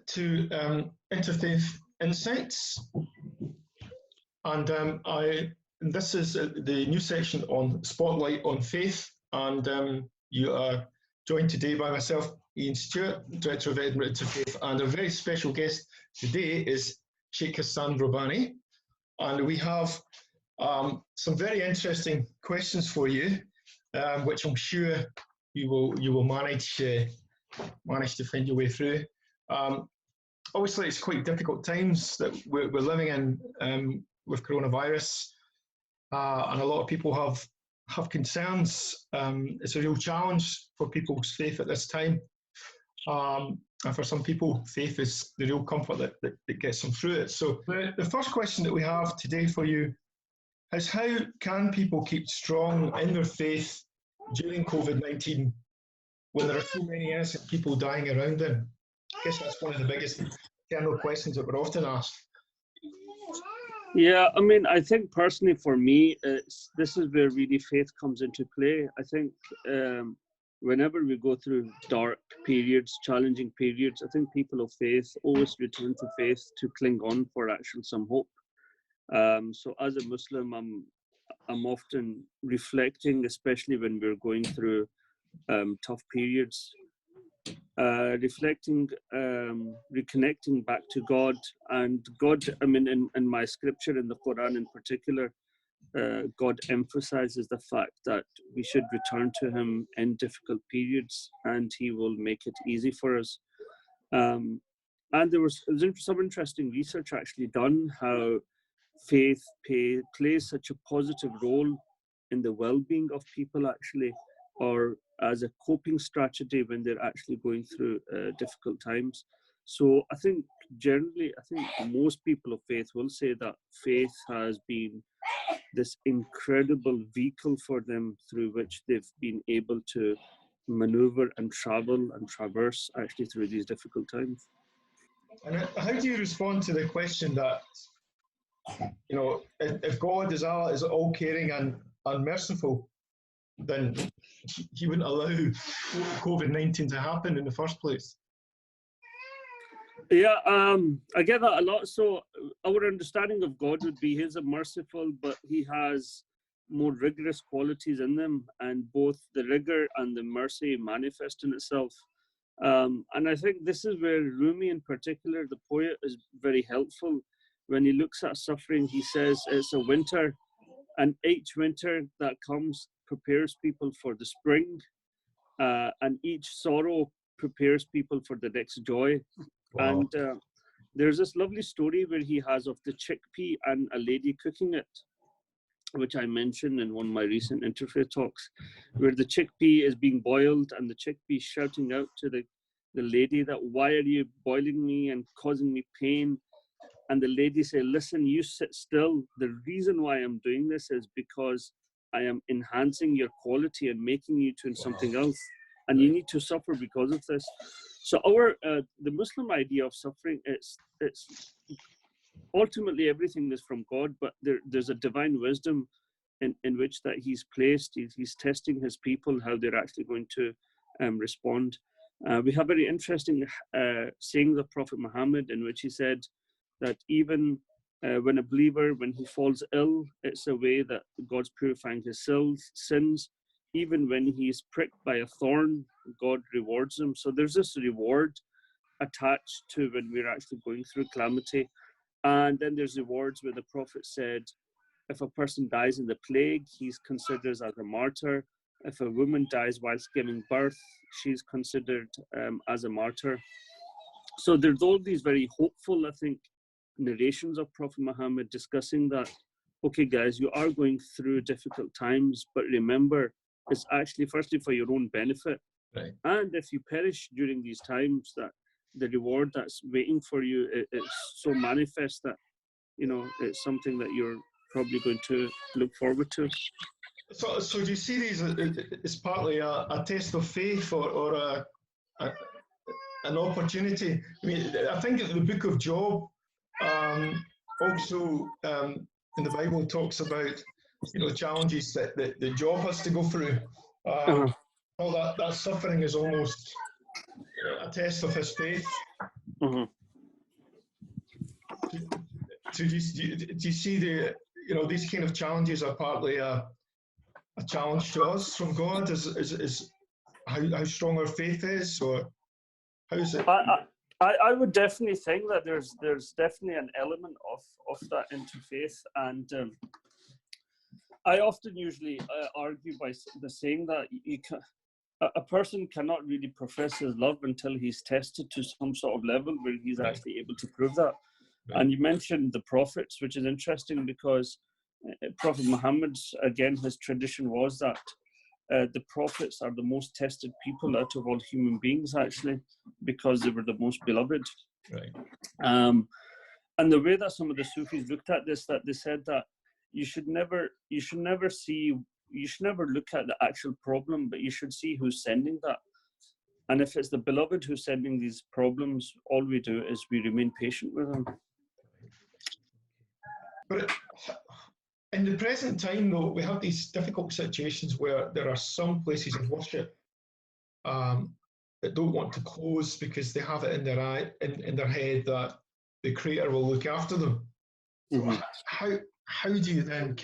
to Interfaith Insights, and this is the new section on Spotlight on Faith, and you are joined today by myself, Iain Stewart, Director of Edinburgh Interfaith, and a very special guest today is Sheikh Hassan Rabbani, and we have some very interesting questions for you, which I'm sure you will manage to find your way through. Obviously, it's quite difficult times that we're living in with coronavirus, and a lot of people have concerns. It's a real challenge for people's faith at this time, and for some people, faith is the real comfort that gets them through it. So the first question that we have today for you is, how can people keep strong in their faith during COVID-19 when there are so many innocent people dying around them? I guess that's one of the biggest general questions that we're often asked. Yeah, I mean, I think personally for me, this is where really faith comes into play. I think whenever we go through dark periods, challenging periods, I think people of faith always return to faith to cling on for actually some hope. So as a Muslim, I'm often reflecting, especially when we're going through tough periods, reflecting, reconnecting back to God. And God, I mean, in my scripture, in the Quran in particular, God emphasizes the fact that we should return to Him in difficult periods, and He will make it easy for us. And there was some interesting research actually done how faith plays such a positive role in the well-being of people actually, or as a coping strategy when they're actually going through difficult times. So I think generally, most people of faith will say that faith has been this incredible vehicle for them through which they've been able to maneuver and travel and traverse actually through these difficult times. And how do you respond to the question that, you know, if God is all-caring and merciful, then He wouldn't allow COVID-19 to happen in the first place? Yeah, I get that a lot. So our understanding of God would be He's a merciful, but He has more rigorous qualities in them, and both the rigor and the mercy manifest in itself. And I think this is where Rumi in particular, the poet, is very helpful. When he looks at suffering, he says it's a winter, and each winter that comes prepares people for the spring, and each sorrow prepares people for the next joy. Wow. And there's this lovely story where he has of the chickpea and a lady cooking it, which I mentioned in one of my recent Interfaith talks, where the chickpea is being boiled and the chickpea is shouting out to the lady that, why are you boiling me and causing me pain? And the lady said, listen, you sit still. The reason why I'm doing this is because I am enhancing your quality and making you to something else. And you need to suffer because of this. So the Muslim idea of suffering, it's ultimately everything is from God, but there's a divine wisdom in which that He's placed. He's testing His people, how they're actually going to respond. We have very interesting sayings of Prophet Muhammad in which he said that even when a believer, when he falls ill, it's a way that God's purifying his sins. Even when he's pricked by a thorn, God rewards him. So there's this reward attached to when we're actually going through calamity. And then there's rewards where the Prophet said, if a person dies in the plague, he's considered as a martyr. If a woman dies whilst giving birth, she's considered as a martyr. So there's all these very hopeful, I think, narrations of Prophet Muhammad discussing that, okay, guys, you are going through difficult times, but remember, it's actually firstly for your own benefit. Right. And if you perish during these times, that the reward that's waiting for you, it's so manifest that, you know, it's something that you're probably going to look forward to. So do you see these as partly a test of faith or an opportunity? I mean, I think the book of Job also in the Bible talks about, you know, challenges that Job has to go through. All that suffering is almost a test of his faith. do you see these kind of challenges are partly a challenge to us from God? Is how strong our faith is, or how is it? I would definitely think that there's definitely an element of that interfaith, and I often usually argue by the saying that a person cannot really profess his love until he's tested to some sort of level where he's actually able to prove that. Right. And you mentioned the prophets, which is interesting because Prophet Muhammad's, again, his tradition was that the prophets are the most tested people out of all human beings, actually, because they were the most beloved. Right. And the way that some of the Sufis looked at this, that they said that you should never look at the actual problem, but you should see who's sending that. And if it's the beloved who's sending these problems, all we do is we remain patient with them. But in the present time, though, we have these difficult situations where there are some places of worship that don't want to close because they have it in their head that the Creator will look after them. Mm-hmm. So how do you then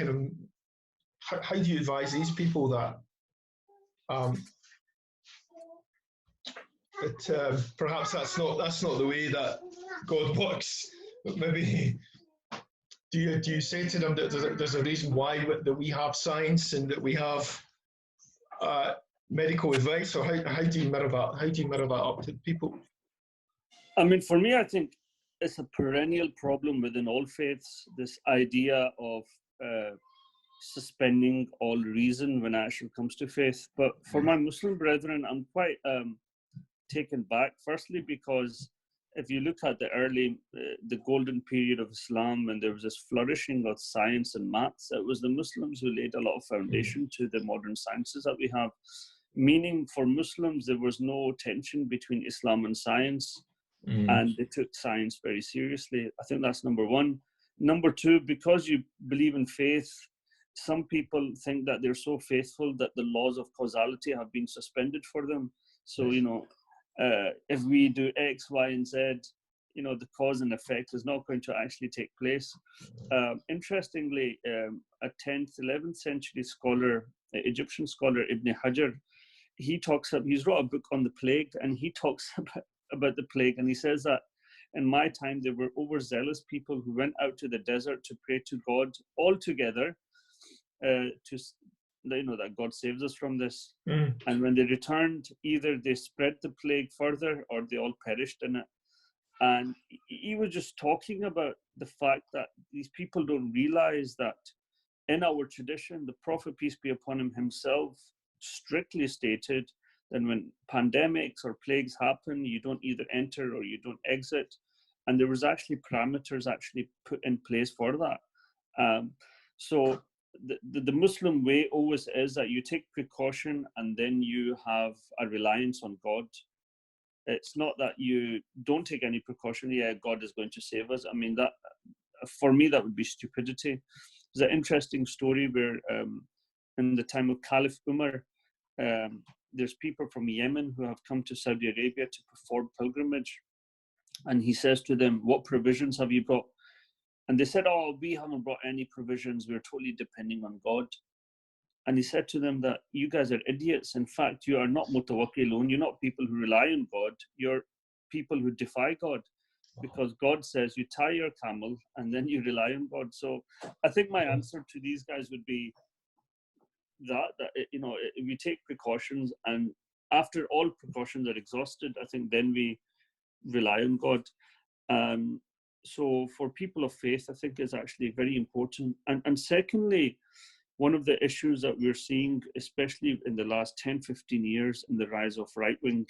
how do you advise these people that perhaps that's not the way that God works, but maybe do you say to them that there's a reason why that we have science and that we have medical advice, or how do you mirror that up to people? I mean, for me, I think it's a perennial problem within all faiths, this idea of suspending all reason when it actually comes to faith. But for my Muslim brethren, I'm quite taken back, firstly because if you look at the golden period of Islam, when there was this flourishing of science and maths, it was the Muslims who laid a lot of foundation to the modern sciences that we have. Meaning for Muslims, there was no tension between Islam and science, and they took science very seriously. I think that's number one. Number two, because you believe in faith, some people think that they're so faithful that the laws of causality have been suspended for them. So, if we do X, Y, and Z, the cause and effect is not going to actually take place. Interestingly, a 10th, 11th century scholar, Egyptian scholar Ibn Hajar, he's wrote a book on the plague, and he talks about the plague, and he says that in my time there were overzealous people who went out to the desert to pray to God all together, that God saves us from this. And when they returned, either they spread the plague further or they all perished in it. And he was just talking about the fact that these people don't realize that in our tradition, the Prophet, peace be upon him, himself strictly stated that when pandemics or plagues happen, you don't either enter or you don't exit. And there was actually parameters actually put in place for that. So the Muslim way always is that you take precaution and then you have a reliance on God. It's not that you don't take any precaution. Yeah, God is going to save us. I mean, that for me, that would be stupidity. There's an interesting story where in the time of Caliph Umar, there's people from Yemen who have come to Saudi Arabia to perform pilgrimage. And he says to them, what provisions have you brought? And they said, oh, we haven't brought any provisions. We're totally depending on God. And he said to them that you guys are idiots. In fact, you are not mutawakkilun. You're not people who rely on God. You're people who defy God. Because God says you tie your camel and then you rely on God. So I think my answer to these guys would be that we take precautions, and after all precautions are exhausted, I think then we rely on God. So for people of faith, I think is actually very important. And secondly, one of the issues that we're seeing, especially in the last 10, 15 years, in the rise of right-wing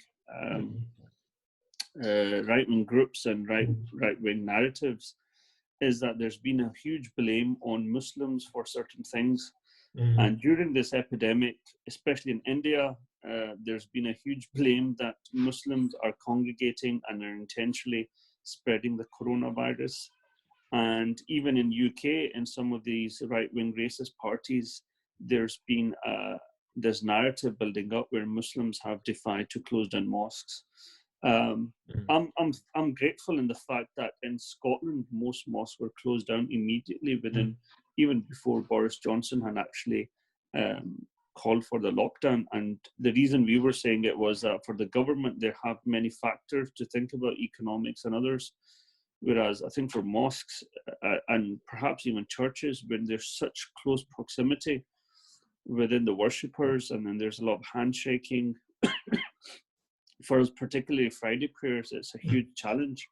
groups and right-wing narratives, is that there's been a huge blame on Muslims for certain things. And during this epidemic, especially in India, there's been a huge blame that Muslims are congregating and are intentionally spreading the coronavirus. And even in UK, in some of these right-wing racist parties, there's been this narrative building up where Muslims have defied to close down mosques. I'm grateful in the fact that in Scotland most mosques were closed down immediately within, even before Boris Johnson had actually called for the lockdown. And the reason we were saying it was that for the government they have many factors to think about, economics and others, whereas I think for mosques and perhaps even churches, when there's such close proximity within the worshippers, and then there's a lot of handshaking. For us, particularly Friday prayers, it's a huge challenge.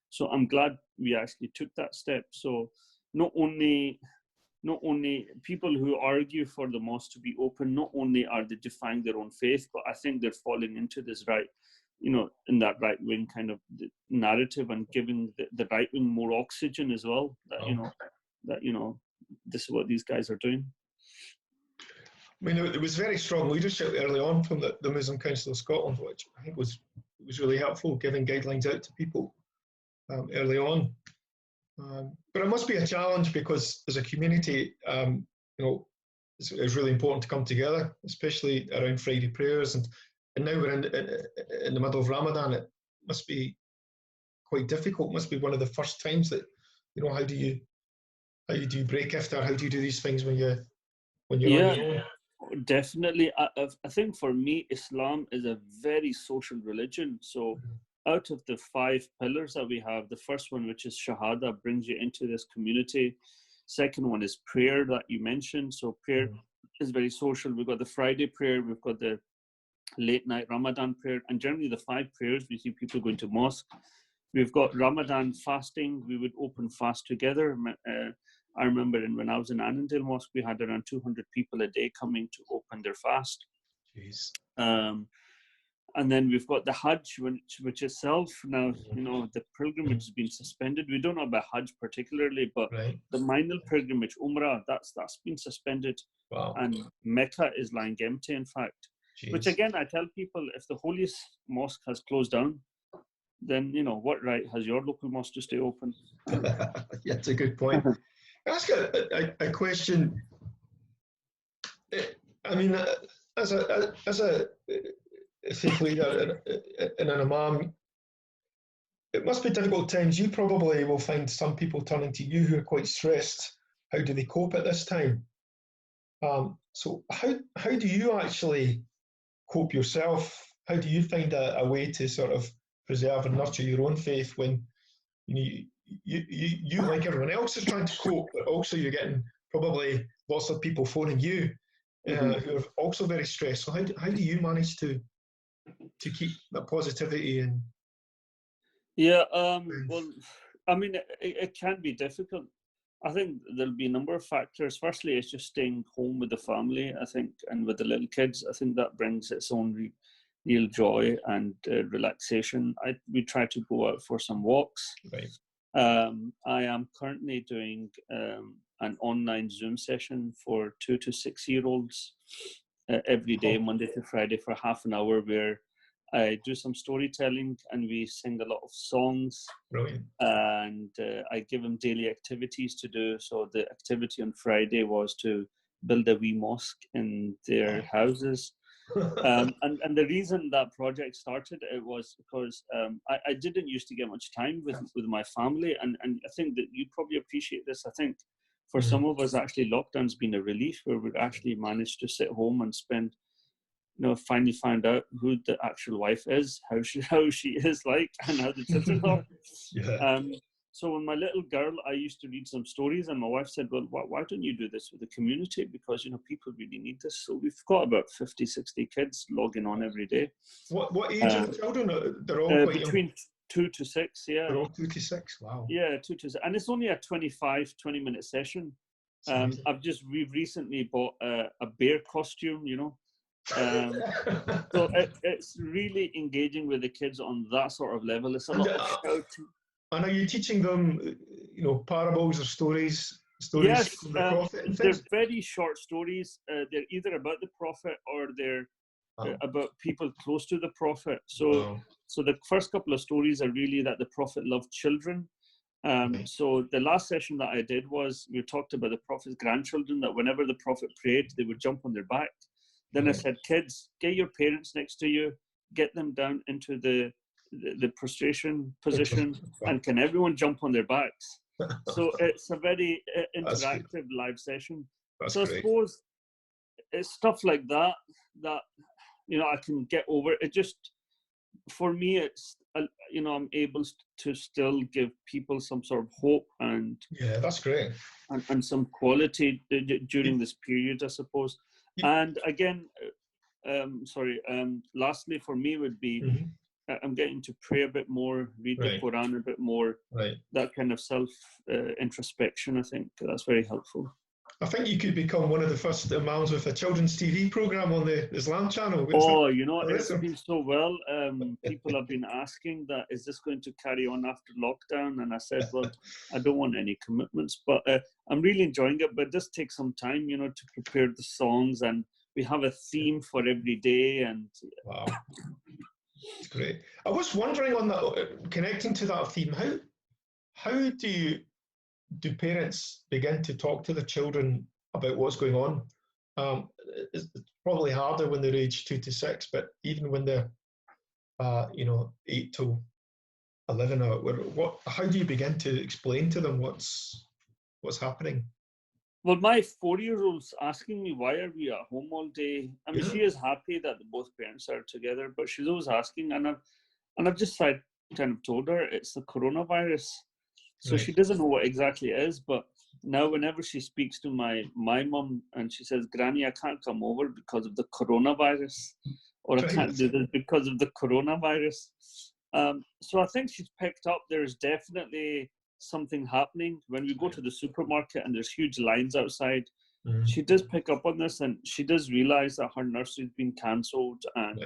So I'm glad we actually took that step. So not only people who argue for the mosque to be open, not only are they defying their own faith, but I think they're falling into this in that right-wing kind of narrative, and giving the right-wing more oxygen as well. That this is what these guys are doing. I mean, there was very strong leadership early on from the Muslim Council of Scotland, which I think was really helpful, giving guidelines out to people early on. But it must be a challenge, because as a community, it's really important to come together, especially around Friday prayers. And now we're in the middle of Ramadan. It must be quite difficult. It must be one of the first times that, how do you break iftar? How do you do these things when you're on your own? Definitely. I think for me, Islam is a very social religion. So out of the 5 pillars that we have, the first one, which is Shahada, brings you into this community. Second one is prayer that you mentioned. So prayer is very social. We've got the Friday prayer, we've got the late night Ramadan prayer, and generally the 5 prayers, we see people going to mosque. We've got Ramadan fasting. We would open fast together. I remember when I was in Annandale Mosque, we had around 200 people a day coming to open their fast. Jeez. And then we've got the Hajj, which itself now, the pilgrimage has been suspended. We don't know about Hajj particularly, but the minor pilgrimage, Umrah, that's been suspended. Wow. And Mecca is lying empty, in fact. Jeez. Which again, I tell people, if the holiest mosque has closed down, then, what right has your local mosque to stay open? Yeah, that's a good point. Ask a question. I mean, as a faith leader and an imam, it must be difficult times. You probably will find some people turning to you who are quite stressed. How do they cope at this time? So how do you actually cope yourself? How do you find a way to sort of preserve and nurture your own faith when you like everyone else is trying to cope, but also you're getting probably lots of people phoning you who are also very stressed. So how do you manage to keep that positivity and? Yeah, well, I mean, it can be difficult. I think there'll be a number of factors. Firstly, it's just staying home with the family, I think, and with the little kids. I think that brings its own real joy and relaxation. We try to go out for some walks. Right. I am currently doing an online Zoom session for 2 to 6 year olds every day, Monday to Friday, for half an hour, where I do some storytelling and we sing a lot of songs. Brilliant. And I give them daily activities to do. So the activity on Friday was to build a wee mosque in their houses. And the reason that project started, it was because I didn't used to get much time with my family, and I think that you probably appreciate this. I think for some of us, actually, lockdown's been a relief, where we've actually managed to sit home and spend, finally find out who the actual wife is, how she is like, and how the children are. Yeah. So when my little girl, I used to read some stories, and my wife said, well, why don't you do this with the community? Because, people really need this. So we've got about 50, 60 kids logging on every day. What age are the children? They're all quite between young. 2 to 6, yeah. They're all 2 to 6, wow. Yeah, 2 to 6. And it's only a 20-minute session. We've recently bought a bear costume, so it's really engaging with the kids on that sort of level. It's a lot of shouting. And are you teaching them, parables or stories Yes, from the Prophet? They're very short stories. They're either about the Prophet or they're about people close to the Prophet. So the first couple of stories are really that the Prophet loved children. So the last session that I did was, we talked about the Prophet's grandchildren, that whenever the Prophet prayed, they would jump on their back. Then I said, kids, get your parents next to you, get them down into the the prostration position, and can everyone jump on their backs? So it's a very interactive live session. That's so great. I suppose it's stuff like that I can get over. It just, for me, it's I'm able to still give people some sort of hope and that's great, and some quality during this period, I suppose. And again, lastly for me would be I'm getting to pray a bit more, read the Quran a bit more, that kind of self introspection. I think that's very helpful. I think you could become one of the first imams with a children's TV program on the Islam channel. It's been so well. People have been asking that, is this going to carry on after lockdown? And I said, well, I don't want any commitments, but I'm really enjoying it. But it does take some time, to prepare the songs, and we have a theme for every day. And wow, it's great. I was wondering on that, connecting to that theme, how do parents begin to talk to the children about what's going on? It's probably harder when they're aged 2 to 6, but even when they're 8 to 11, how do you begin to explain to them what's happening? Well, my 4-year-old's asking me, why are we at home all day? I mean, she is happy that both parents are together, but she's always asking, and I've just kind of told her it's the coronavirus. So she doesn't know what exactly it is, but now whenever she speaks to my mum and she says, Granny, I can't come over because of the coronavirus, or I can't do this because of the coronavirus. So I think she's picked up there's definitely something happening. When we go to the supermarket and there's huge lines outside, she does pick up on this, and she does realize that her nursery's been cancelled, and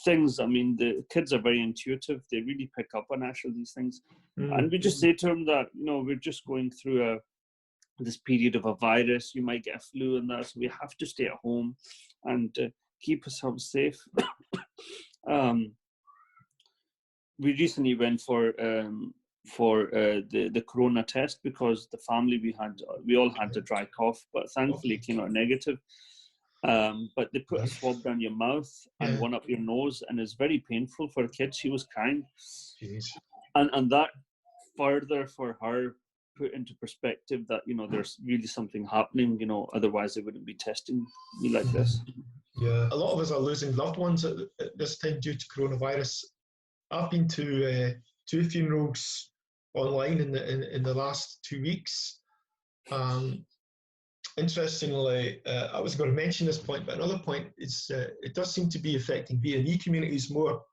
things. I mean, the kids are very intuitive. They really pick up on actually these things. And we just say to them that, we're just going through this period of a virus. You might get a flu and that, so we have to stay at home and keep ourselves safe. We recently went for the corona test, because the family we all had a dry cough, but thankfully it came out negative. But they put a swab down your mouth and one up your nose, and it's very painful for a kid. She was crying. Jeez. And that further for her put into perspective that, there's really something happening, otherwise they wouldn't be testing me like this. Yeah, a lot of us are losing loved ones at this time due to coronavirus. I've been to 2 funerals online in the last 2 weeks. Interestingly, I was going to mention this point, but another point is it does seem to be affecting B&E communities more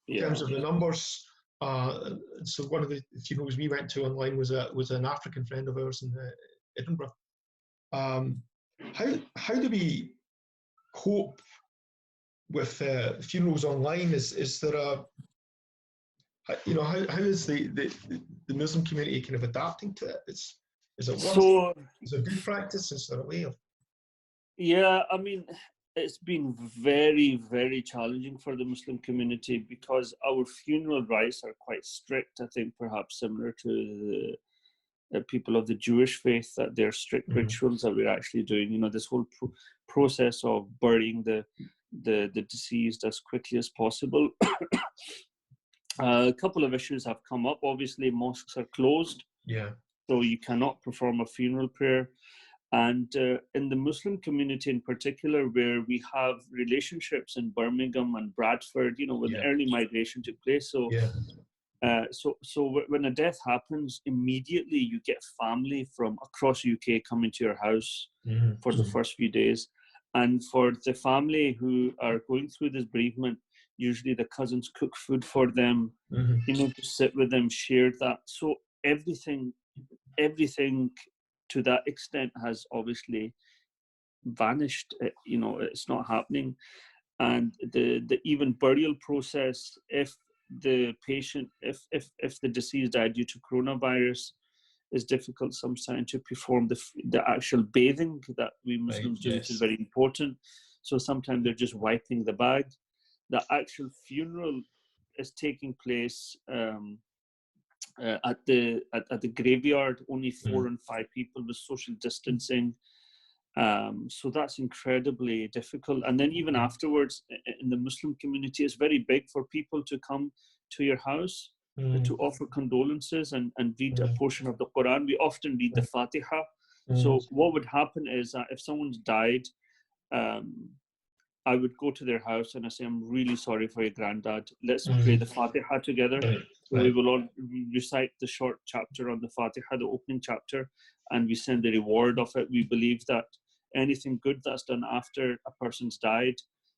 in terms of the numbers. So one of the funerals we went to online was an African friend of ours in Edinburgh. How do we cope with funerals online? Is there how is the Muslim community kind of adapting to it? Is it a good practice? Is there a way of? Yeah, I mean, it's been very, very challenging for the Muslim community, because our funeral rites are quite strict. I think perhaps similar to the people of the Jewish faith, that they're strict rituals that we're actually doing. This whole process of burying the deceased as quickly as possible. A couple of issues have come up. Obviously, mosques are closed. Yeah. So you cannot perform a funeral prayer. And in the Muslim community in particular, where we have relationships in Birmingham and Bradford, when early migration took place. So, so when a death happens, immediately you get family from across UK coming to your house for the first few days. And for the family who are going through this bereavement, usually the cousins cook food for them, to sit with them, share that. So everything to that extent has obviously vanished. It's not happening. And the even burial process, if the patient, if the deceased died due to coronavirus, is difficult sometimes to perform the actual bathing that we Muslims do, which is very important. So sometimes they're just wiping the bag. The actual funeral is taking place at the graveyard, only 4 and 5 people with social distancing. So that's incredibly difficult. And then even afterwards, in the Muslim community, it's very big for people to come to your house to offer condolences and read a portion of the Quran. We often read the Fatiha. So what would happen is that if someone's died, I would go to their house and I say, I'm really sorry for your granddad. Let's pray the Fatiha together. So we will all recite the short chapter on the Fatiha, the opening chapter, and we send the reward of it. We believe that anything good that's done after a person's died,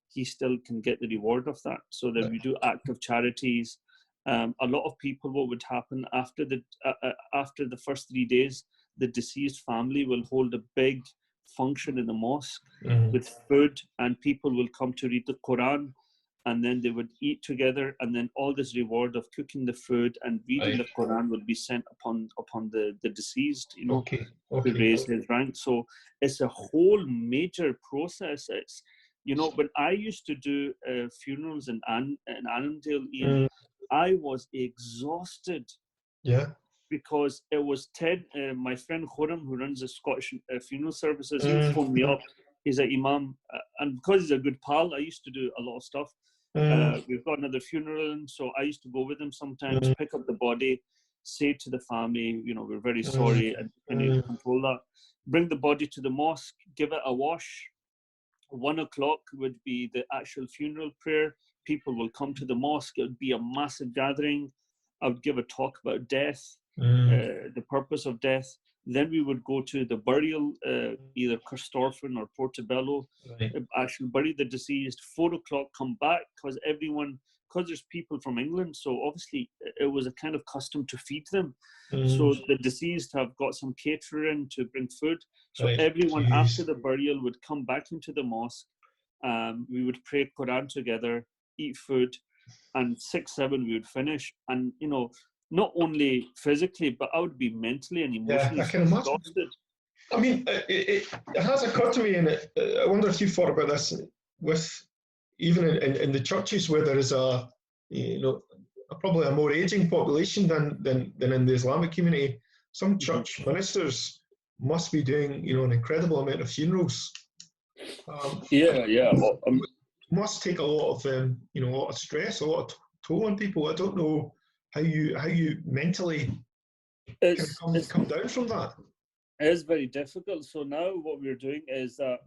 he still can get the reward of that. So then we do act of charities. A lot of people, what would happen after the first 3 days, the deceased family will hold a big function in the mosque with food, and people will come to read the Quran, and then they would eat together, and then all this reward of cooking the food and reading the Quran will be sent upon the deceased, to raise his rank. So it's a whole major process. It's, when I used to do funerals in Annandale, Iain, I was exhausted. Because it was Ted, my friend Khurram, who runs the Scottish funeral services. He phoned me up. He's an imam, and because he's a good pal, I used to do a lot of stuff. We've got another funeral, and so I used to go with him sometimes, pick up the body, say to the family, we're very sorry, and can you control that? Bring the body to the mosque, give it a wash. 1 o'clock would be the actual funeral prayer. People will come to the mosque. It would be a massive gathering. I would give a talk about death. The purpose of death. Then we would go to the burial, either Corstorphine or Portobello, actually bury the deceased. 4 o'clock, come back, because there's people from England, so obviously it was a kind of custom to feed them. So the deceased have got some catering to bring food. So everyone after the burial would come back into the mosque. We would pray Quran together, eat food, and 6, 7 we would finish. And not only physically, but I would be mentally and emotionally exhausted. I mean, it has occurred to me, and I wonder if you've thought about this, with even in the churches where there is probably a more aging population than in the Islamic community. Some church ministers must be doing an incredible amount of funerals. Must take a lot of a lot of stress, a lot of toll on people. I don't know how you mentally come down from that. It is very difficult. So now what we're doing is that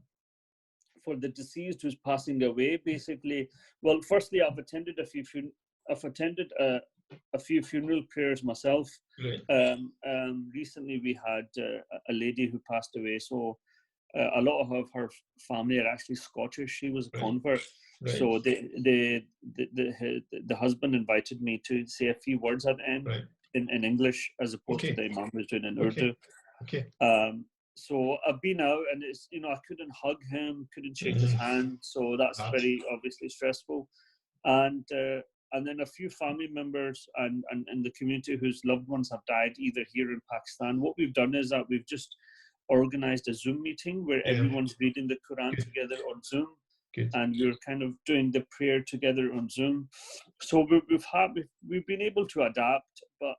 for the deceased who's passing away, basically, well, firstly, I've attended a few funeral prayers myself. Recently, we had a lady who passed away. So a lot of her family are actually Scottish. She was a convert. So the husband invited me to say a few words at the end in English, as opposed to the Imam was doing in Urdu. So I've been out, and it's I couldn't hug him, couldn't shake his hand, so that's very obviously stressful. And then a few family members and the community whose loved ones have died either here in Pakistan. What we've done is that we've just organized a Zoom meeting where everyone's reading the Quran together on Zoom. And we're kind of doing the prayer together on Zoom. So we've been able to adapt, but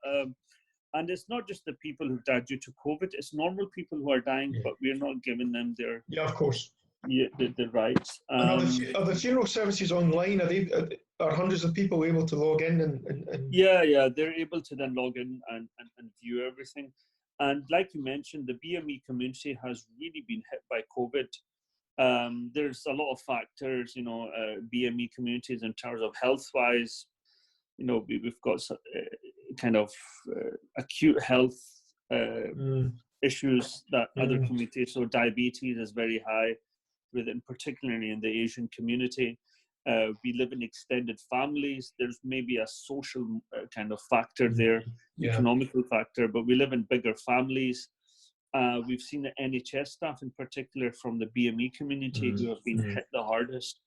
and it's not just the people who died due to COVID. It's normal people who are dying, but we're not giving them their of course the rights. Are the funeral services online? Are hundreds of people able to log in and they're able to then log in and view everything. And like you mentioned, the BME community has really been hit by COVID. There's a lot of factors, BME communities in terms of health-wise. We've got kind of acute health issues that other communities. So diabetes is very high, particularly in the Asian community. We live in extended families. There's maybe a social kind of factor there, economical factor, but we live in bigger families. We've seen the NHS staff in particular from the BME community who have been hit the hardest.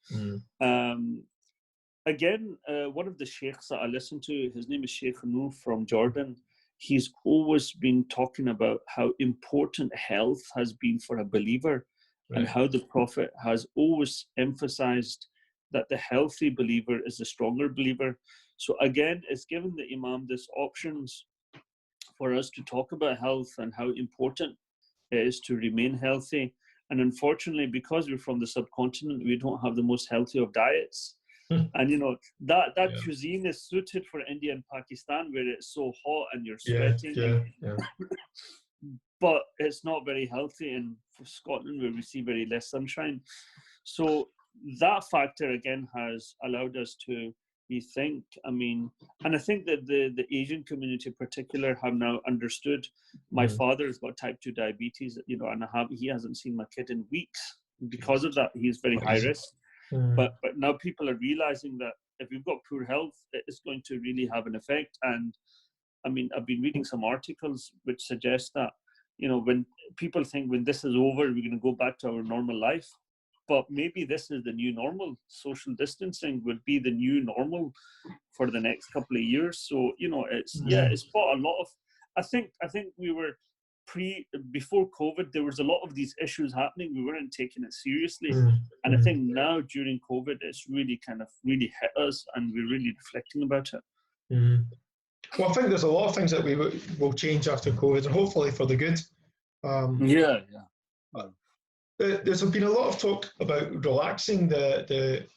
Again, one of the sheikhs that I listen to, his name is Sheikh Hassan from Jordan. He's always been talking about how important health has been for a believer, and how the Prophet has always emphasized that the healthy believer is the stronger believer. So again, it's given the Imam this options for us to talk about health and how important it is to remain healthy. And unfortunately, because we're from the subcontinent, we don't have the most healthy of diets. And you know, that cuisine is suited for India and Pakistan, where it's so hot and you're sweating. But it's not very healthy in Scotland, where we see very less sunshine. So that factor again has allowed us to rethink. I mean, and I think that the Asian community in particular have now understood. My father's got type 2 diabetes, you know, and he hasn't seen my kid in weeks because of that. He's very high risk. But now people are realizing that if you've got poor health, it's going to really have an effect. And I mean, I've been reading some articles which suggest that, you know, when people think when this is over, we're going to go back to our normal life. But maybe this is the new normal. Social distancing would be the new normal for the next couple of years. So, you know, it's brought a lot of, I think we were before COVID, there was a lot of these issues happening. We weren't taking it seriously. And I think now during COVID, it's really really hit us, and we're really reflecting about it. Well, I think there's a lot of things that we will change after COVID, and hopefully for the good. There's been a lot of talk about relaxing the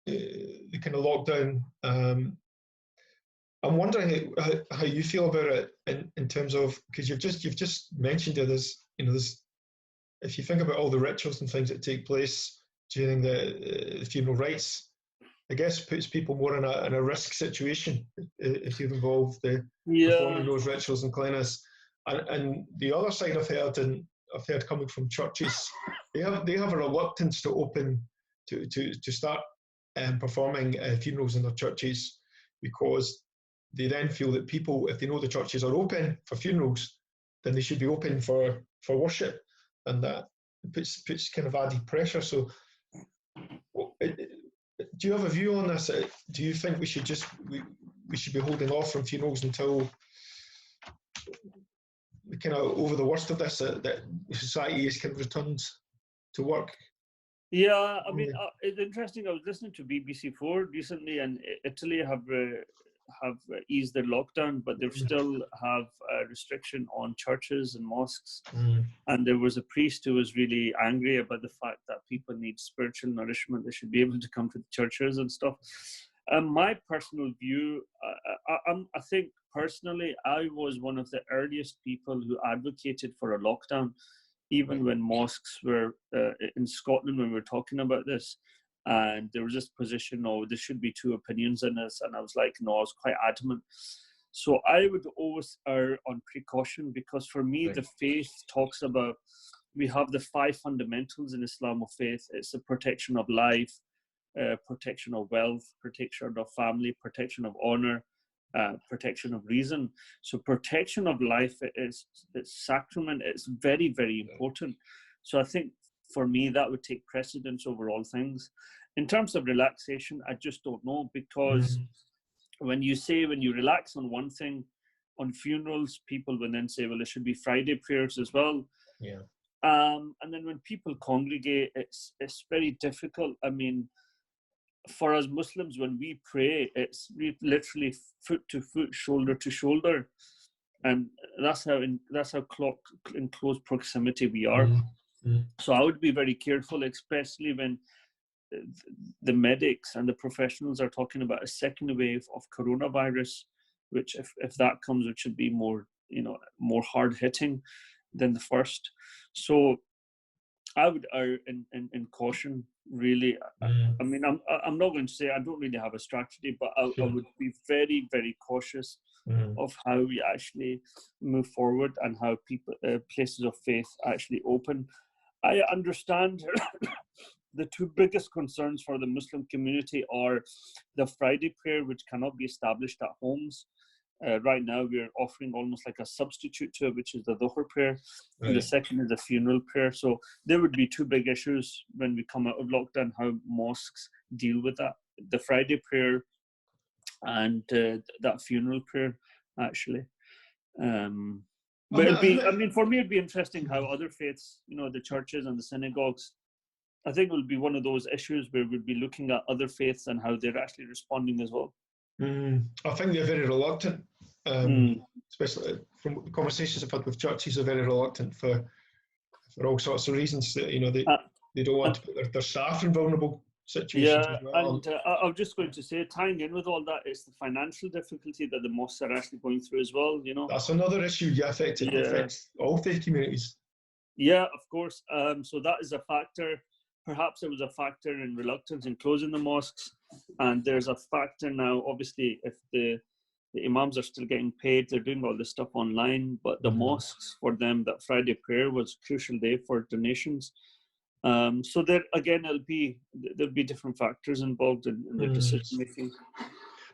kind of lockdown. I'm wondering how you feel about it in terms of, because you've just mentioned it as, you know, if you think about all the rituals and things that take place during the funeral rites, I guess puts people more in a risk situation if you've involved performing those rituals and cleanliness. And the other side I've heard coming from churches, they have a reluctance to open to start performing funerals in their churches, because they then feel that people, if they know the churches are open for funerals, then they should be open for worship, and that puts kind of added pressure. So, do you have a view on this? Do you think we should be holding off from funerals until we kind of over the worst of this, that society is kind of returned to work? Yeah, I mean, it's interesting. I was listening to BBC4 recently, and Italy have eased their lockdown, but they still have a restriction on churches and mosques. And there was a priest who was really angry about the fact that people need spiritual nourishment. They should be able to come to the churches and stuff. My personal view, I think personally, I was one of the earliest people who advocated for a lockdown, even when mosques were in Scotland, when we were talking about this. And there was this position, there should be two opinions in this. And I was like, no, I was quite adamant. So I would always err on precaution, because for me, the faith talks about, we have the 5 fundamentals in Islam of faith. It's the protection of life, protection of wealth, protection of family, protection of honor, protection of reason. So protection of life is sacrament. It's very, very important. So I think for me, that would take precedence over all things. In terms of relaxation, I just don't know, because when you relax on one thing, on funerals, people will then say, well, it should be Friday prayers as well. And then when people congregate, it's very difficult. I mean, for us Muslims, when we pray, it's literally foot to foot, shoulder to shoulder, and that's how in close proximity we are. So I would be very careful, especially when the medics and the professionals are talking about a second wave of coronavirus, which if that comes, it should be more hard hitting than the first. So I would err in caution, really. I mean, I'm not going to say I don't really have a strategy, but I would be very, very cautious of how we actually move forward and how people, places of faith actually open. I understand the two biggest concerns for the Muslim community are the Friday prayer, which cannot be established at homes. Right now, we're offering almost like a substitute to it, which is the Dhuhr prayer. And the second is the funeral prayer. So there would be two big issues when we come out of lockdown, how mosques deal with that. The Friday prayer and that funeral prayer, actually. But for me, it'd be interesting how other faiths, the churches and the synagogues, I think it will be one of those issues where we'll be looking at other faiths and how they're actually responding as well. I think they're very reluctant, especially from conversations I've had with churches, are very reluctant for for all sorts of reasons. That, Uh, they don't want uh, to put their staff in vulnerable situations yeah, as well. and I was just going to say, tying in with all that is the financial difficulty that the mosques are actually going through as well. That's another issue. Yeah, Yeah, affects all faith communities. yeah, of course. So that is a factor. Perhaps it was a factor in reluctance in closing the mosques, and there's a factor now. Obviously, if the imams are still getting paid, they're doing all this stuff online. But the mosques, for them, that Friday prayer was a crucial day for donations. So there again, there'll be different factors involved in their decision making.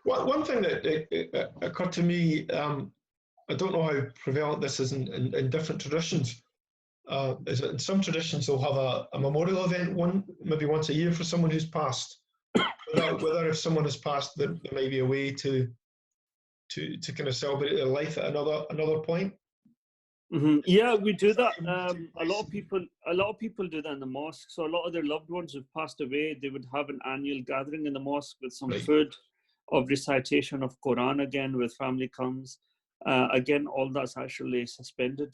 Well, one thing that occurred to me, I don't know how prevalent this is in different traditions. Is that in some traditions they'll have a memorial event maybe once a year for someone who's passed. Whether if someone has passed, there may be a way to kind of celebrate their life at another point. Mm-hmm. Yeah, we do that. A lot of people do that in the mosque. So a lot of their loved ones who've passed away, they would have an annual gathering in the mosque with some food, of recitation of Quran again, with family comes. Again, all that's actually suspended.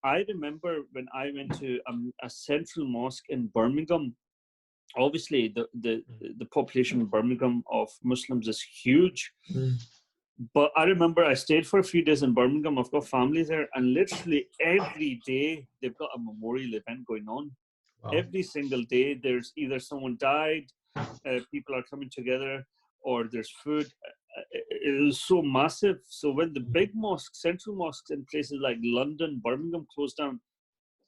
I remember when I went to a central mosque in Birmingham. Obviously, the population in Birmingham of Muslims is huge. But I remember I stayed for a few days in Birmingham. I've got family there, and literally every day they've got a memorial event going on. Wow. Every single day, there's either someone died, people are coming together, or there's food. It was so massive. So when the big mosques, central mosques in places like London, Birmingham closed down,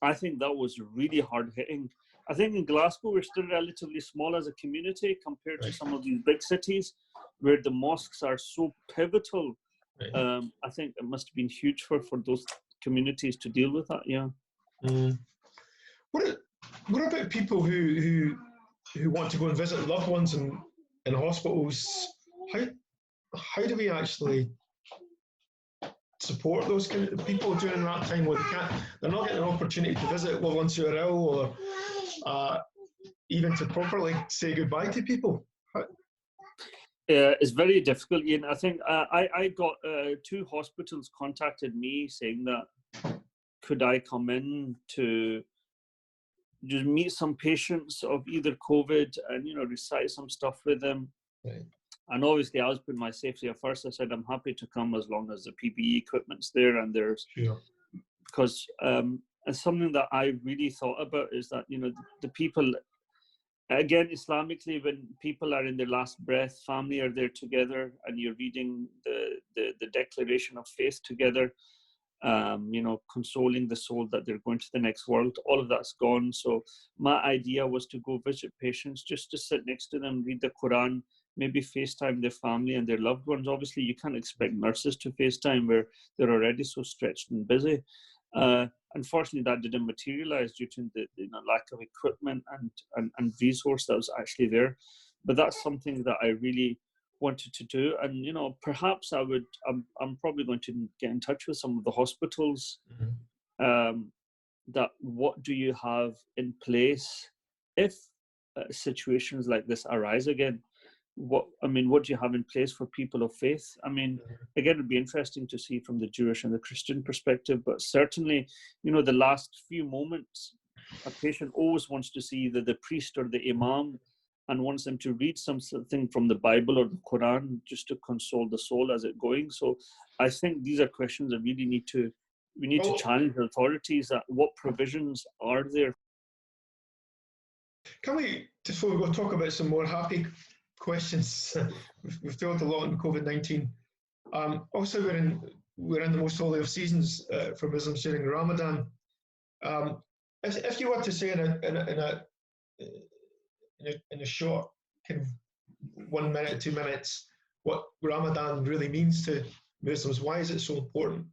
I think that was really hard hitting. I think in Glasgow, we're still relatively small as a community compared to some of these big cities where the mosques are so pivotal. I think it must have been huge for those communities to deal with that. Yeah. What about people who want to go and visit loved ones in hospitals? How do we actually support those kind of people during that time where they're not getting an opportunity to visit loved ones who are ill, or even to properly say goodbye to people? It's very difficult, Ian. I think I got 2 hospitals contacted me saying that could I come in to just meet some patients of either COVID and recite some stuff with them. Right. And obviously, I was putting my safety at first. I said I'm happy to come as long as the PPE equipment's there and there's because and something that I really thought about is that the people. Again, Islamically, when people are in their last breath, family are there together, and you're reading the declaration of faith together, consoling the soul that they're going to the next world. All of that's gone. So my idea was to go visit patients, just to sit next to them, read the Quran, maybe FaceTime their family and their loved ones. Obviously, you can't expect nurses to FaceTime where they're already so stretched and busy. Unfortunately, that didn't materialize due to the lack of equipment and resource that was actually there. But that's something that I really wanted to do. And, perhaps I'm probably going to get in touch with some of the hospitals that what do you have in place if situations like this arise again? What do you have in place for people of faith? Again, it'd be interesting to see from the Jewish and the Christian perspective, but certainly, the last few moments, a patient always wants to see the priest or the imam and wants them to read something from the Bible or the Quran just to console the soul as it's going. So I think these are questions that we need to challenge the authorities at what provisions are there. Can we, just before we go talk about some more happy questions, we've talked a lot on COVID-19. Also, we're in the most holy of seasons for Muslims during Ramadan. If you were to say in a short kind of 1 minute, 2 minutes, what Ramadan really means to Muslims, why is it so important?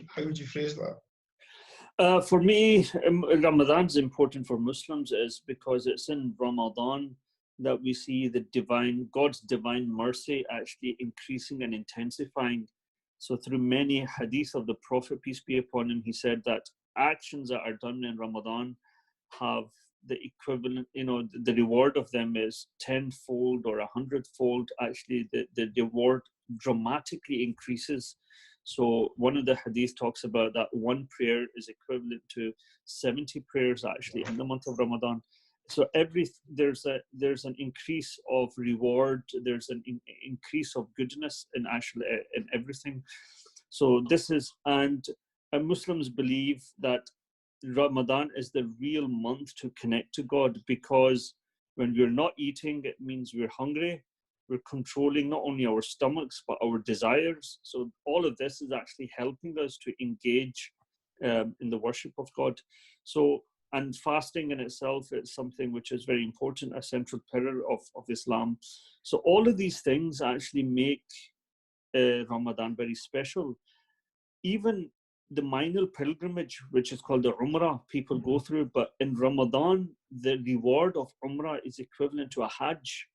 How would you phrase that? For me, Ramadan is important for Muslims is because it's in Ramadan that we see God's divine mercy actually increasing and intensifying. So through many hadith of the Prophet, peace be upon him, he said that actions that are done in Ramadan have the equivalent, the reward of them is 10-fold or 100-fold. Actually, the reward dramatically increases. So one of the hadith talks about that one prayer is equivalent to 70 prayers actually in the month of Ramadan. So there's an increase of reward, there's an increase of goodness in actually in everything. So this is, and Muslims believe that Ramadan is the real month to connect to God, because when we're not eating, it means we're hungry. We're controlling not only our stomachs, but our desires. So all of this is actually helping us to engage in the worship of God. So, and fasting in itself is something which is very important, a central pillar of Islam. So all of these things actually make Ramadan very special. Even the minor pilgrimage, which is called the Umrah, people go through, but in Ramadan, the reward of Umrah is equivalent to a Hajj.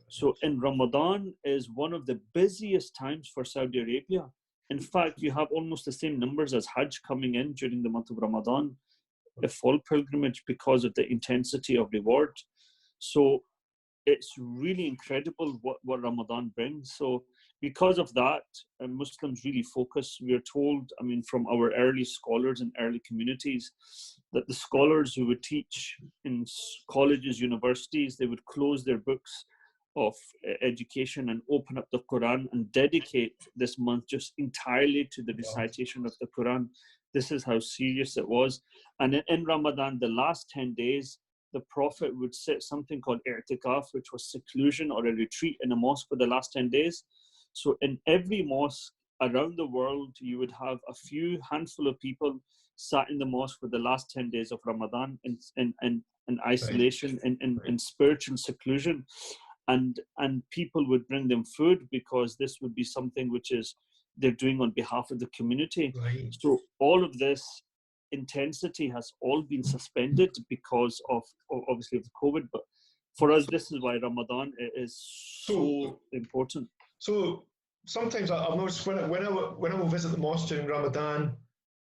So in Ramadan is one of the busiest times for Saudi Arabia. In fact, you have almost the same numbers as Hajj coming in during the month of Ramadan, a full pilgrimage, because of the intensity of reward. So it's really incredible what Ramadan brings. So because of that, Muslims really focus. We are told, I mean, from our early scholars and early communities, that the scholars who would teach in colleges, universities, they would close their books of education and open up the Quran and dedicate this month just entirely to the recitation of the Quran. This is how serious it was. And in Ramadan, the last 10 days, the Prophet would sit something called i'tikaf, which was seclusion or a retreat in a mosque for the last 10 days. So in every mosque around the world, you would have a few handful of people sat in the mosque for the last 10 days of Ramadan in isolation, in spiritual seclusion. And people would bring them food, because this would be something which is they're doing on behalf of the community. Right. So all of this intensity has all been suspended because of obviously of COVID. But for us, this is why Ramadan is so important. So sometimes I've noticed when I will visit the mosque during Ramadan,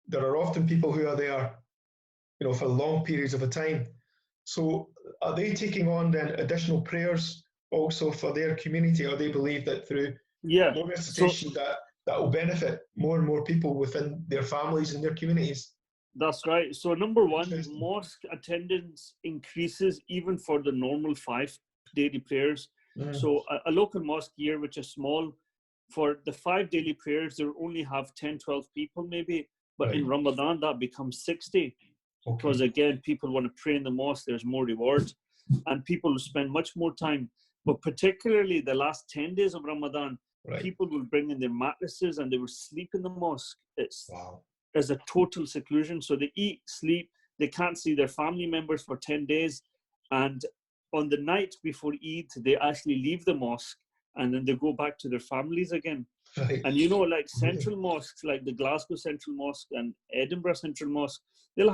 there are often people who are there, you know, for long periods of a time. So are they taking on then additional prayers also for their community, or they believe that through more recitation that will benefit more and more people within their families and their communities? That's right. So number one, mosque attendance increases even for the normal 5 daily prayers. So a local mosque here, which is small, for the 5 daily prayers, they only have 10, 12 people maybe. But in Ramadan, that becomes 60. Because again, people want to pray in the mosque, there's more reward. And people will spend much more time. But particularly the last 10 days of Ramadan, people will bring in their mattresses and they will sleep in the mosque. It's a total seclusion. So they eat, sleep, they can't see their family members for 10 days. And on the night before Eid, they actually leave the mosque and then they go back to their families again. And you know, like central mosques, like the Glasgow Central Mosque and Edinburgh Central Mosque, they'll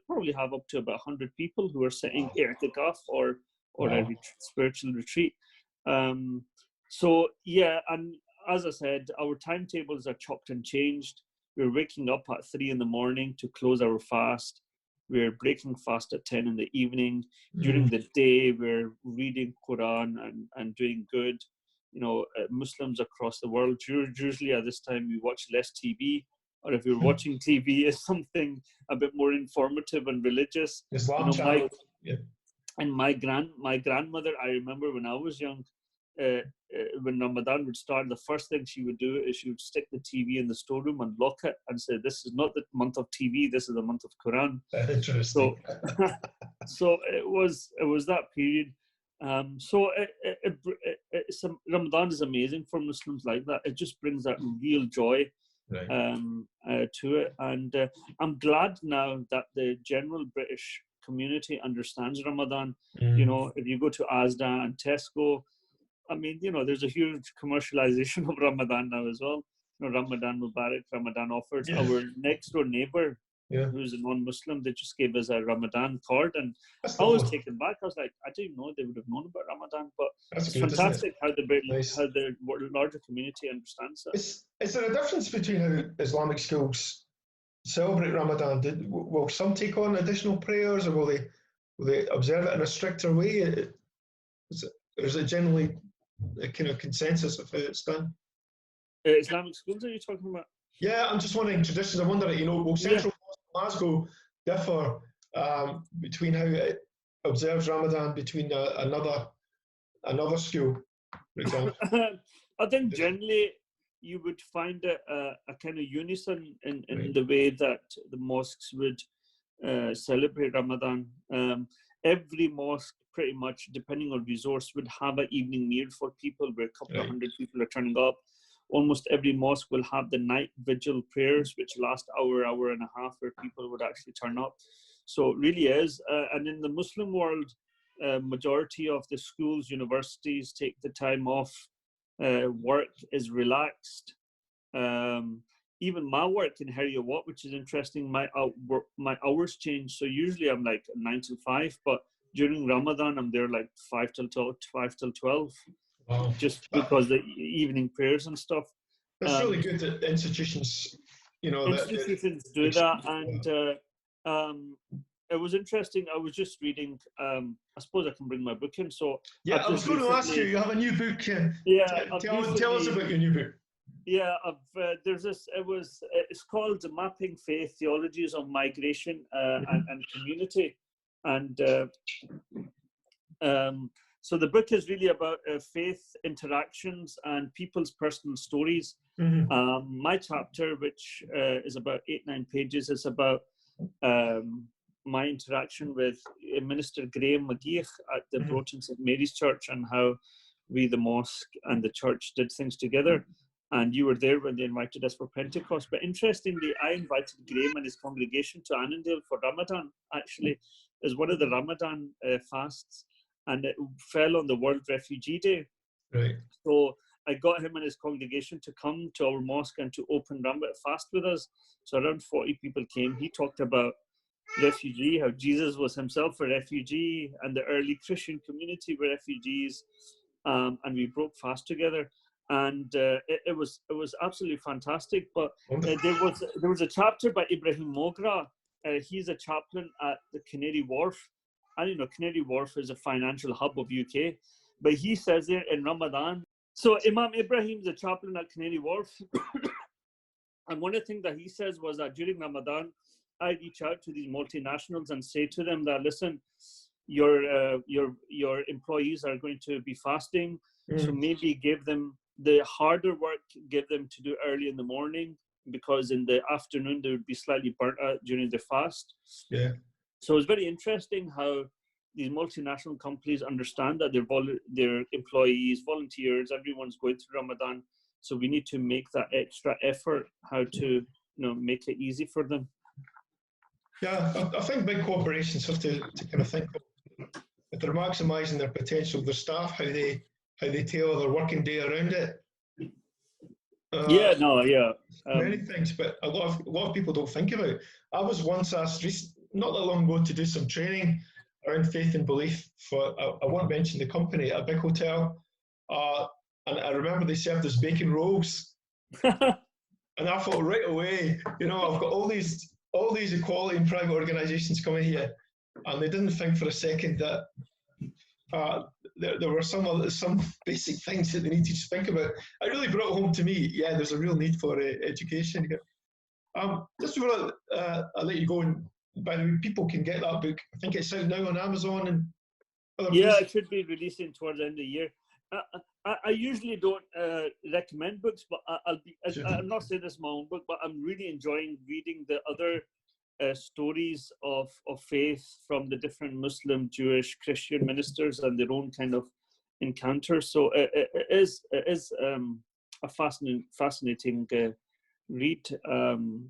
probably have up to about 100 people who are sitting i'tikaf or a spiritual retreat. So yeah, and as I said, our timetables are chopped and changed. We're waking up at 3 in the morning to close our fast. We're breaking fast at 10 in the evening. During the day, we're reading Quran and doing good. You know, Muslims across the world, usually at this time, we watch less TV. Or if you're watching TV, it's something a bit more informative and religious. Islam channel. And my grandmother, I remember when I was young, when Ramadan would start, the first thing she would do is she would stick the TV in the storeroom and lock it and say, "This is not the month of TV. This is the month of Quran." Interesting. So it was that period. Ramadan is amazing for Muslims like that. It just brings that real joy to it, and I'm glad now that the general British community understands Ramadan. You know, if you go to Asda and Tesco, I mean, you know, there's a huge commercialization of Ramadan now as well. You know, Ramadan Mubarak, Ramadan offers. Our next door neighbor, who's a non-Muslim, they just gave us a Ramadan card, and I was taken back. I was like, I didn't know they would have known about Ramadan, but it's fantastic how the larger community understands that. Is there a difference between how Islamic schools celebrate Ramadan? Will some take on additional prayers, or will they observe it in a stricter way? Is it generally a kind of consensus of how it's done? Islamic schools, are you talking about? Yeah, I'm just wondering traditions. I wonder, will Yeah. Central Glasgow differ between how it observes Ramadan between another school, for example? I think generally you would find a kind of unison in Right. the way that the mosques would celebrate Ramadan. Every mosque, pretty much, depending on resource, would have an evening meal for people where a couple of hundred people are turning up. Almost every mosque will have the night vigil prayers, which last hour and a half, where people would actually turn up. So it really is. And in the Muslim world, majority of the schools, universities take the time off. Work is relaxed. Even my work in Harrier Watt, which is interesting, my hours change. So usually I'm like 9 till 5, but during Ramadan I'm there like 5 till 12, Wow. just because the evening prayers and stuff. That's really good that institutions, institutions do that. And it was interesting. I was just reading. I suppose I can bring my book in. So yeah, I was going to ask you. You have a new book. Yeah, tell us about your new book. Yeah, there's this. It's called Mapping Faith: Theologies on Migration and Community, and so the book is really about faith interactions and people's personal stories. Mm-hmm. My chapter, which is about 8-9 pages, is about my interaction with Minister Graham McGeich at the Broughton St Mary's Church, and how we, the mosque and the church, did things together. And you were there when they invited us for Pentecost. But interestingly, I invited Graham and his congregation to Annandale for Ramadan, actually, as one of the Ramadan fasts. And it fell on the World Refugee Day. Right. So I got him and his congregation to come to our mosque and to open Ramadan fast with us. So around 40 people came. He talked about refugee, how Jesus was himself a refugee, and the early Christian community were refugees. And we broke fast together. And it was absolutely fantastic. But there was a chapter by Ibrahim Mogra. He's a chaplain at the Canary Wharf. And Canary Wharf is a financial hub of UK. But he says there in Ramadan. So Imam Ibrahim's a chaplain at Canary Wharf. And one of the things that he says was that during Ramadan, I reach out to these multinationals and say to them that, listen, your employees are going to be fasting. So maybe give them the harder work, give them to do early in the morning, because in the afternoon they would be slightly burnt out during the fast. Yeah. So it's very interesting how these multinational companies understand that their employees, volunteers, everyone's going through Ramadan. So we need to make that extra effort, how to make it easy for them. Yeah, I think big corporations have to kind of think if they're maximising their potential, their staff, how they tailor their working day around it. Many things, but a lot of people don't think about it. I was once asked not that long ago to do some training around faith and belief for I won't mention the company, a big hotel, and I remember they served us bacon rolls, and I thought right away, I've got all these equality and private organisations coming here, and they didn't think for a second that there were some basic things that they need to think about. It really brought home to me, there's a real need for education here. Just before I let you go, and by the way, people can get that book. I think it's out now on Amazon and other places. It should be releasing towards the end of the year. I usually don't recommend books, but I'm not saying this is my own book, but I'm really enjoying reading the other stories of faith from the different Muslim, Jewish, Christian ministers and their own kind of encounters. So it is a fascinating read,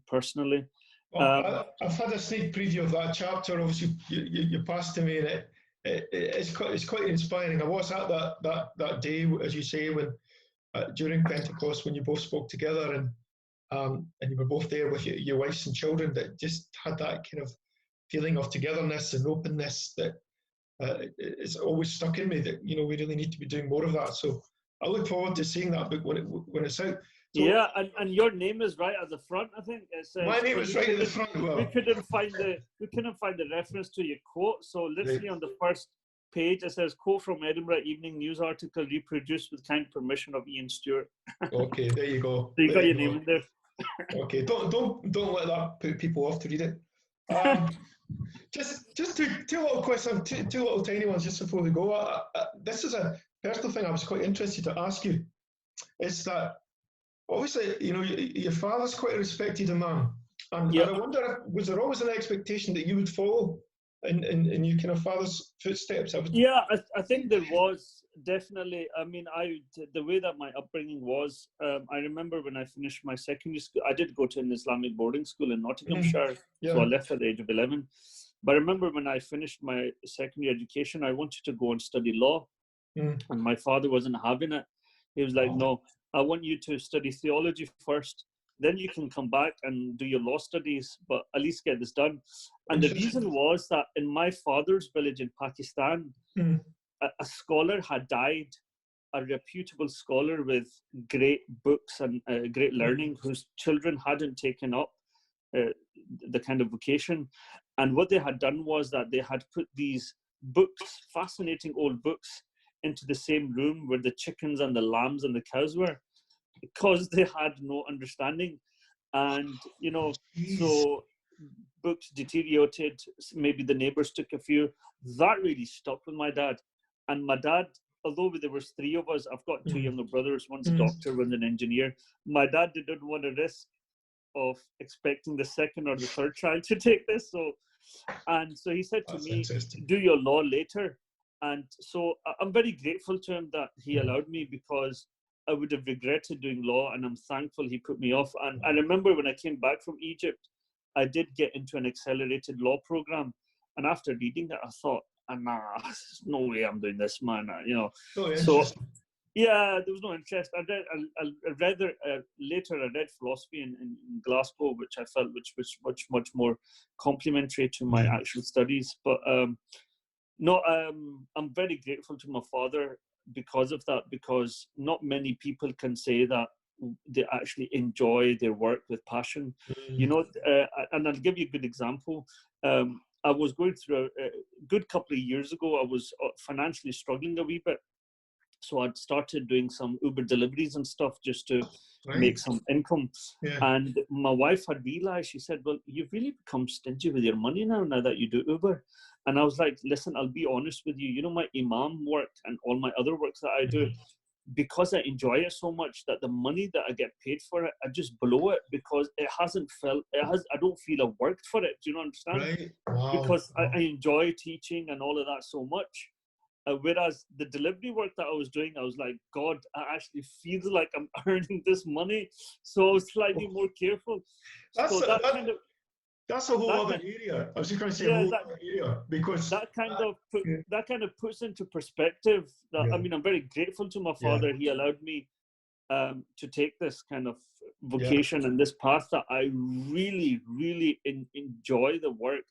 personally. I've had a sneak preview of that chapter. Obviously, you passed to me, and it's quite inspiring. I was at that day, as you say, when during Pentecost, when you both spoke together, and you were both there with your wives and children, that just had that kind of feeling of togetherness and openness that it's always stuck in me, that we really need to be doing more of that. So I look forward to seeing that book when it's out. So, and your name is right at the front. I think it says, my name is right at the front. Well, we couldn't find the reference to your quote. So literally on the first page it says, quote from Edinburgh Evening News article reproduced with kind permission of Iain Stewart. Okay, there you go. So you got your name in there. Okay, don't let that put people off to read it. Just two little questions, two little tiny ones just before we go. This is a personal thing I was quite interested to ask you. It's that obviously, your father's quite a respected imam, and Yeah. I wonder, was there always an expectation that you would follow in your kind of father's footsteps? Yeah, I think there was definitely. I mean, the way that my upbringing was, I remember when I finished my secondary school, I did go to an Islamic boarding school in Nottinghamshire, so I left at the age of 11. But I remember when I finished my secondary education, I wanted to go and study law, and my father wasn't having it. He was like, "No, I want you to study theology first. Then you can come back and do your law studies, but at least get this done." And the reason was that in my father's village in Pakistan, a scholar had died, a reputable scholar with great books and great learning, whose children hadn't taken up the kind of vocation. And what they had done was that they had put these books, fascinating old books, into the same room where the chickens and the lambs and the cows were, because they had no understanding. And so books deteriorated, maybe the neighbors took a few. That really stuck with my dad. And my dad, although there was three of us, I've got two younger brothers, one's a doctor, one's an engineer. My dad didn't want to risk of expecting the second or the third child to take this. So he said to me, do your law later. And so I'm very grateful to him that he allowed me, because I would have regretted doing law, and I'm thankful he put me off. And I remember when I came back from Egypt, I did get into an accelerated law program. And after reading that, I thought, nah, there's no way I'm doing this, man. So yeah, there was no interest. I read later. I read philosophy in Glasgow, which I felt which was much more complementary to my actual studies. But no, I'm very grateful to my father because of that, because not many people can say that they actually enjoy their work with passion. And I'll give you a good example. I was going through a good couple of years ago. I was financially struggling a wee bit. So I'd started doing some Uber deliveries and stuff just to make some income. Yeah. And my wife had realized, she said, well, you've really become stingy with your money now that you do Uber. And I was like, listen, I'll be honest with you. My Imam work and all my other works that I do, because I enjoy it so much, that the money that I get paid for it, I just blow it, because I don't feel I worked for it. Do you understand? Right. Wow. Because I enjoy teaching and all of that so much. Whereas the delivery work that I was doing, I was like, God, I actually feel like I'm earning this money. So I was slightly more careful. That's a whole other area. I was just going to say a whole other area, because that kind of puts into perspective that, I mean, I'm very grateful to my father. He allowed me to take this kind of vocation and this path that I really, really enjoy the work.